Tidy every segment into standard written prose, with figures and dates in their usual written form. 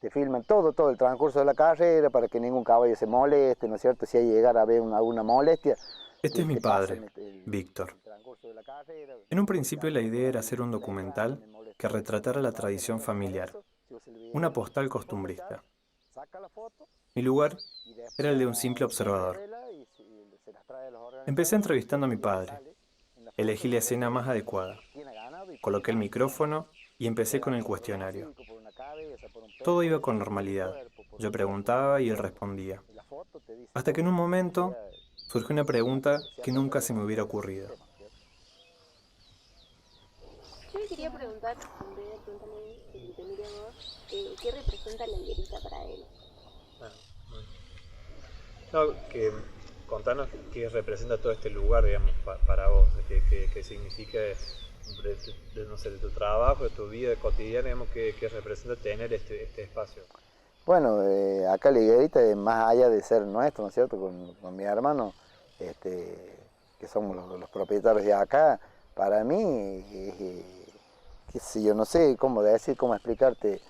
te filman todo el transcurso de la carrera para que ningún caballo se moleste, ¿no es cierto? Si hay llegar a haber alguna molestia, Este es mi te pasan padre, Víctor. el transcurso de la carrera, En un te principio la hacen idea era fotografía hacer un mientras detrás, documental me que molesta retratara la que vaya tradición primero por familiar, eso, si vos se le una ve postal un poco ya, costumbrista. saca la foto Mi lugar y después era el de un simple las observador. revela y se las trae a los Empecé organizadores, ¿no es entrevistando a cierto? mi Y ahí padre. sale en la foto Elegí la se ve escena que más adecuada. tiene ganado y tiene Coloqué el más, digamos. micrófono y empecé Se con va el por un cuestionario. hocico, por una cabeza, por un Todo pecho, iba después con por el normalidad. cuerpo, por Yo un cuerpo, por preguntaba un y él cuerpo. respondía. Y la foto te dice Hasta que todo. en un En momento realidad, surgió una la pregunta que apreciación nunca radica se me hubiera también en ese ocurrido. sistema, ¿no es cierto? Yo le quería preguntar, en vez de preguntarle si te mire a vos, ¿qué representa la higuerita para él? Ah, muy bien. No, que contanos qué representa todo este lugar, digamos, para vos, qué significa no sé, de tu trabajo, de tu vida cotidiana, digamos, qué representa tener este espacio. Bueno, acá la higuerita, más allá de ser nuestro, ¿no es cierto? Con mi hermano, que somos los propietarios de acá, para mí, qué sé yo, no sé cómo decir, cómo explicarte,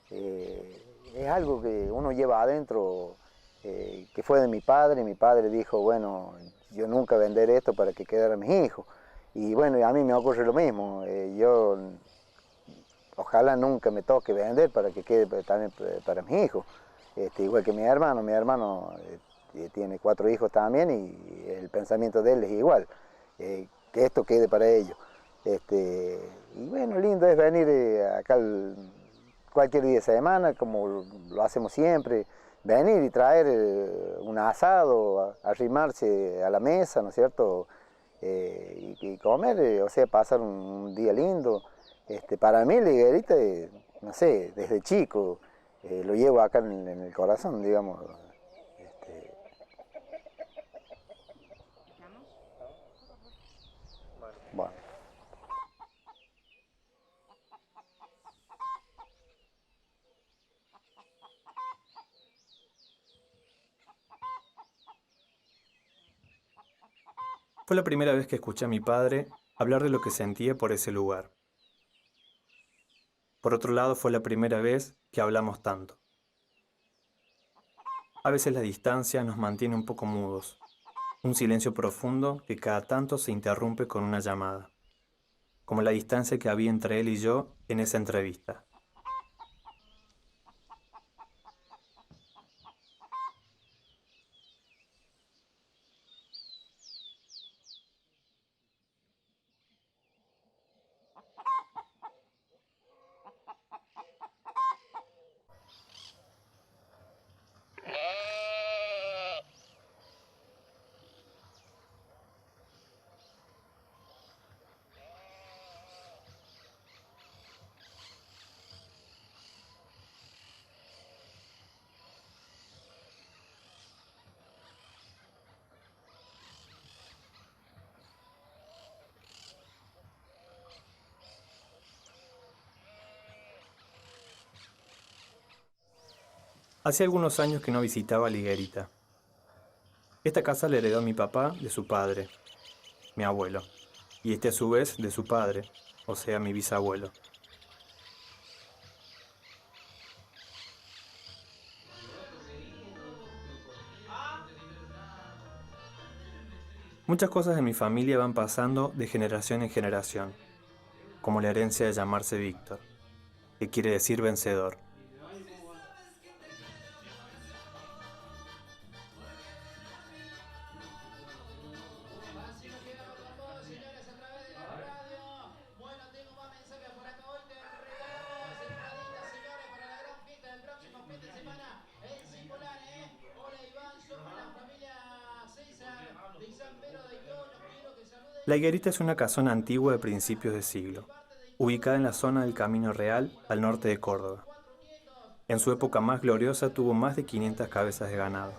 es algo que uno lleva adentro, que fue de mi padre dijo, bueno, yo nunca venderé esto para que quedara mis hijos. Y bueno, a mí me ocurre lo mismo, yo ojalá nunca me toque vender para que quede también para mis hijos. Igual que mi hermano tiene 4 hijos también y el pensamiento de él es igual, que esto quede para ellos. Y bueno, lindo es venir acá cualquier día de semana, como lo hacemos siempre, venir y traer un asado, arrimarse a la mesa, ¿no es cierto? Y comer, o sea, pasar un día lindo. Para mí la higuerita, no sé, desde chico lo llevo acá en el corazón, digamos. Este, Bueno, bueno. Fue la primera vez que escuché a mi padre hablar de lo que sentía por ese lugar. Por otro lado, fue la primera vez que hablamos tanto. A veces la distancia nos mantiene un poco mudos, un silencio profundo que cada tanto se interrumpe con una llamada, como la distancia que había entre él y yo en esa entrevista. Hace algunos años que no visitaba la Higuerita. Esta casa la heredó mi papá de su padre, mi abuelo, y este a su vez de su padre, o sea, mi bisabuelo. Muchas cosas de mi familia van pasando de generación en generación, como la herencia de llamarse Víctor, que quiere decir vencedor. La Higuerita es una casona antigua de principios de siglo, ubicada en la zona del Camino Real, al norte de Córdoba. En su época más gloriosa tuvo más de 500 cabezas de ganado.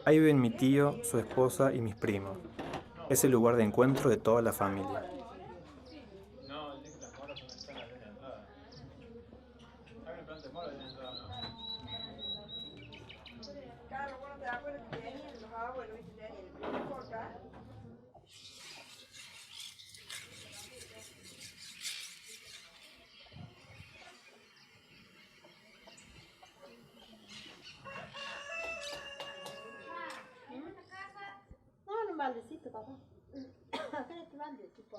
Ahí viven mi tío, su esposa y mis primos. Es el lugar de encuentro de toda la familia. Carlos, bueno, te acuerdas que tenían los abuelos, ¿viste? Tenían el primer podcast. listo, papá. Acá en este balde, tipo.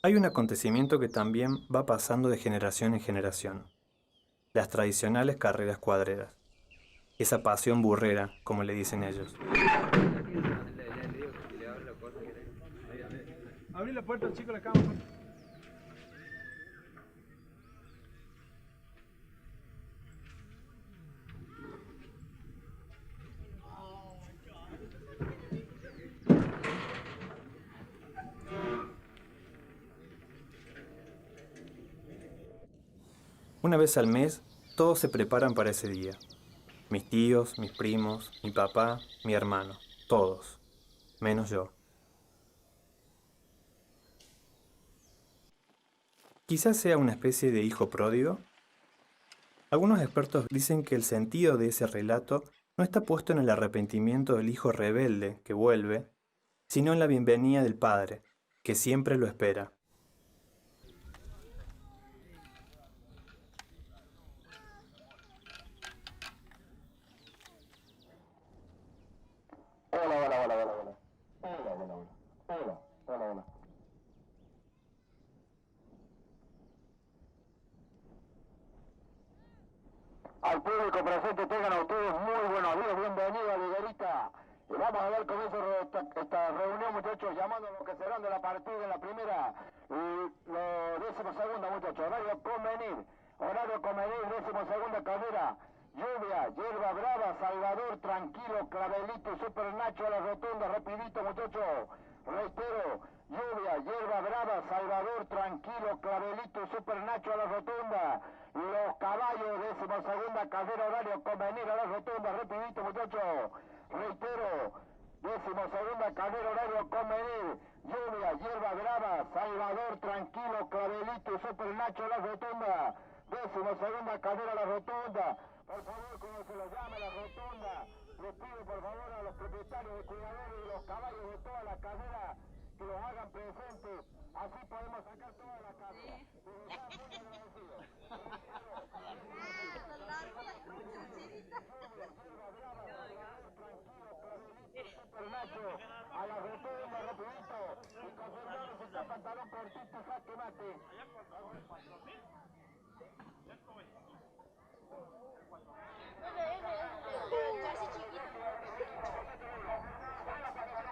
Hay un acontecimiento que también va pasando de generación en generación. Las tradicionales carreras cuadreras. Esa pasión burrera, como le dicen ellos. Abrí la puerta al chico de la cama. Una vez al mes, todos se preparan para ese día. Mis tíos, mis primos, mi papá, mi hermano, todos, menos yo. Quizás sea una especie de hijo pródigo. Algunos expertos dicen que el sentido de ese relato no está puesto en el arrepentimiento del hijo rebelde que vuelve, sino en la bienvenida del padre, que siempre lo espera. Hola. Al público presente tengan a ustedes muy buenos días, bienvenido a Liguerita. Y vamos a dar comienzo a esta reunión, muchachos, llamando a los que serán de la partida en la primera, lo 12ª, muchachos, horario convenir, 12ª carrera. Lluvia, hierba brava, Salvador, tranquilo, clavelito, super Nacho a la rotonda, rapidito, muchachos. Reitero, lluvia, hierba brava, Salvador, tranquilo, clavelito, super Nacho a la rotonda. Los caballos, 12ª carrera, horario convenir a la rotonda, rapidito, muchachos. Reitero, 12ª carrera, horario convenir. Lluvia, hierba brava, Salvador, tranquilo, clavelito, super Nacho a la rotonda. 12ª carrera a la rotonda. Por favor, cuando se los llame a la rotonda, les pido por favor a los propietarios de cuidadores y los caballos de toda la carrera que los hagan presentes. Así podemos sacar toda la carrera. Muy agradecido. Nacho, a la rotonda, rapidito, y confirmamos si está pantalón cortito, jaque mate.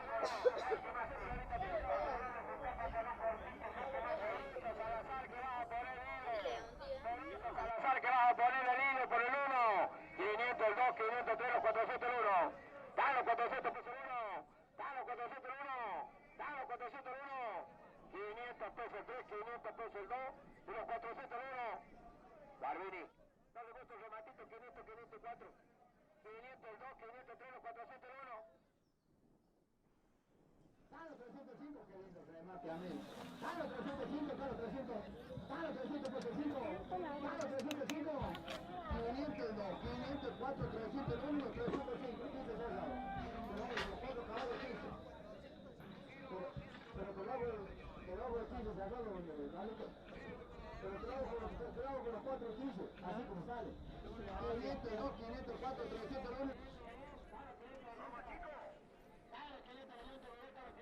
Jersey chiquito. pesos el 3, 500 pesos el 2 y los 400 el 1. Barbini. Dale gusto el rematito, 500, 504. 500 el 2, 503, los 400 el 1. Dale 305, qué lindo remate, amén. Dale 305, dale 300. Dale 300 pesos el 5. Dale 305. 500 el 2, 504, 300 el 1, 305. 15 cerrado. Los 4 caballos 15. Pero te lo hago el 15 cerrado, ¿vale? Pero te lo hago con los 4 15, así como sale. 500 el 2, 504, 300 el 1. Vamos chicos. Dale 500 el 1, la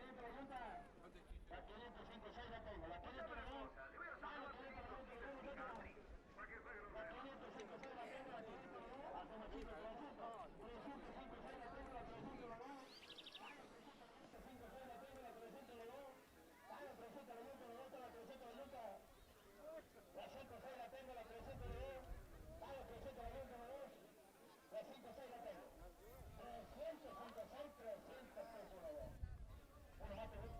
505, 6 la tengo. La 500 el 2. Dale 500 el 1, la 505, 6 la tengo. La 505, 6 la tengo. Hacemos chicos, 300. 305, 6 la tengo. La 300 el 2. Dale 305, 6 la tengo. La 300 el 2. Dale 300 el 1, la 300 el 1. La 106 la tengo, la 300 el 2. Dale 300 el 1, la 2. La 106 la tengo. 356, 300 pesos la 2. Uno más te gusta.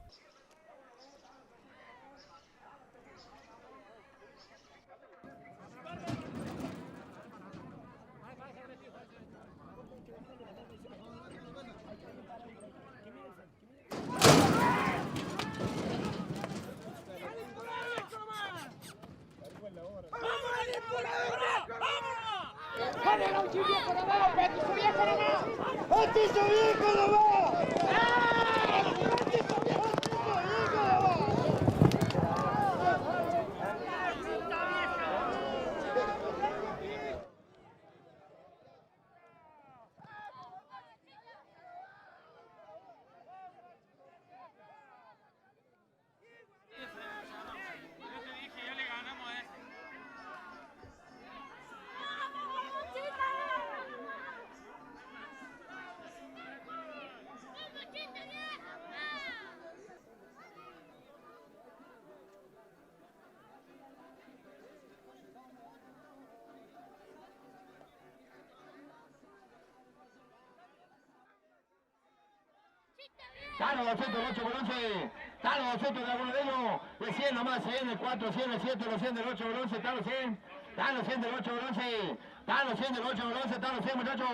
Tano 200, el 8 por 11. Tano 200 de alguno de ellos. El 100 nomás, 100, el 4, 100, el 7, los 100 del 8 por 11. Tano 100. Tano 100 del 8 por 11. Tano 100 del 8 por 11. Tano 100, muchachos.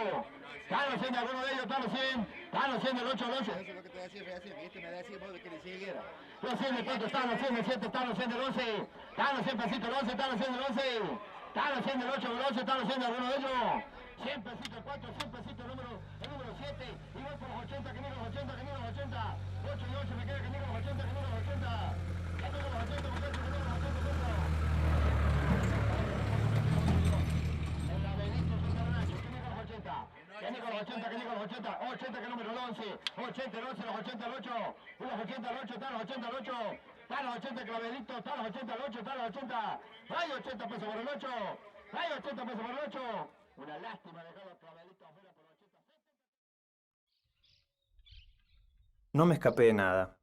Tano 100 de alguno de ellos. Tano 100. Tano 100 del 8 por 11. Eso es lo que te decía, viste, me decía vos que le siguiera. Los 100 del 4, Tano 100 del 7, Tano 100 del 11. Tano 100 pesito el 11, Tano 100 del 11. Tano 100 del 8 por 11. Tano 100 de alguno de ellos. 100 pesitos el 4, 100 pesitos el número 7. Y voy por los 80, que miro los 80, que miro los 80. 8 y 8 me queda, que miro los 80, que miro los 80. Ya miro los 80, muchachos, que miro los 80, el laberinto es un carnacho, que miro los 80. Que miro los 80, que miro los 80. 80 que número el 11. 80 el 11, los 80 el 8. Y los 80 el 8, están los 80 el 8. Están los 80 clavelito, están los 80 el 8, están los 80. Hay 80 pesos por el 8. Hay 80 pesos por el 8. Una lástima dejar los clavelitos afuera por 80. No me escapé de nada.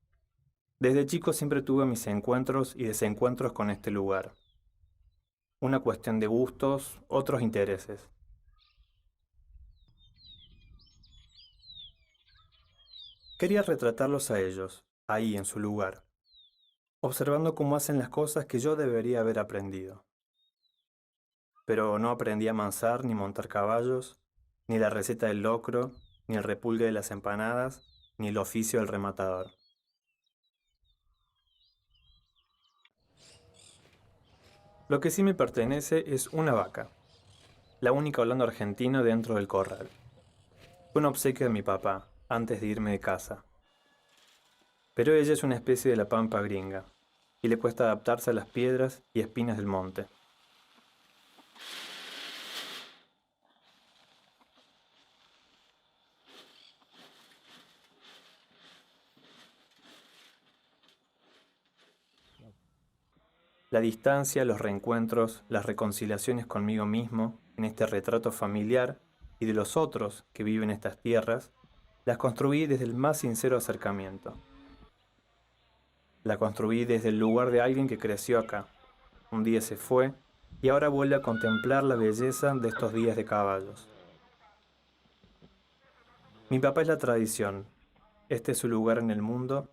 Desde chico siempre tuve mis encuentros y desencuentros con este lugar. Una cuestión de gustos, otros intereses. Quería retratarlos a ellos, ahí en su lugar, observando cómo hacen las cosas que yo debería haber aprendido. Pero no aprendí a amansar ni montar caballos, ni la receta del locro, ni el repulgue de las empanadas, ni el oficio del rematador. Lo que sí me pertenece es una vaca, la única hablando argentino dentro del corral. Fue un obsequio de mi papá, antes de irme de casa. Pero ella es una especie de la pampa gringa, y le cuesta adaptarse a las piedras y espinas del monte. La distancia, los reencuentros, las reconciliaciones conmigo mismo, en este retrato familiar y de los otros que viven estas tierras, las construí desde el más sincero acercamiento. La construí desde el lugar de alguien que creció acá. Un día se fue y ahora vuelve a contemplar la belleza de estos días de caballos. Mi papá es la tradición. Este es su lugar en el mundo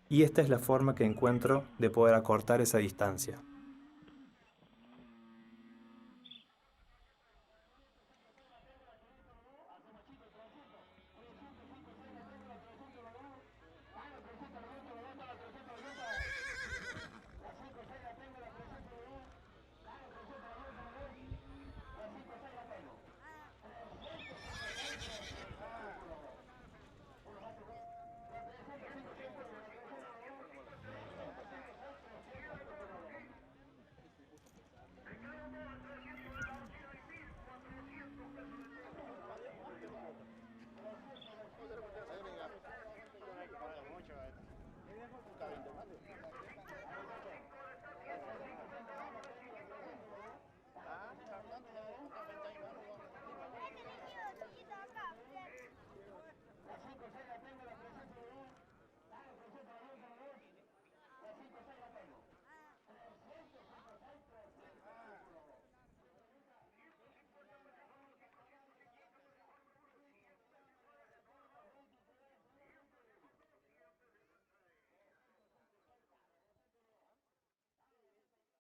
Y esta es la forma que encuentro de poder acortar esa distancia.